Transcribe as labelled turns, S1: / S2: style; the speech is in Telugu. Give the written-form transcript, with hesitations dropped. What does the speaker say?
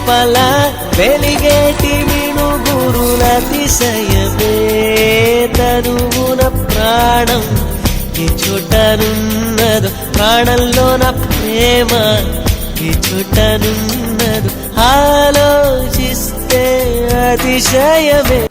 S1: లోపల వెలిగేటి మినుగురుల అతిశయమే తనువున ప్రాణం ఈ చోటనున్నదు ప్రాణంలోన ప్రేమ ఈ చోటనున్నదు ఆలోచిస్తే అతిశయమే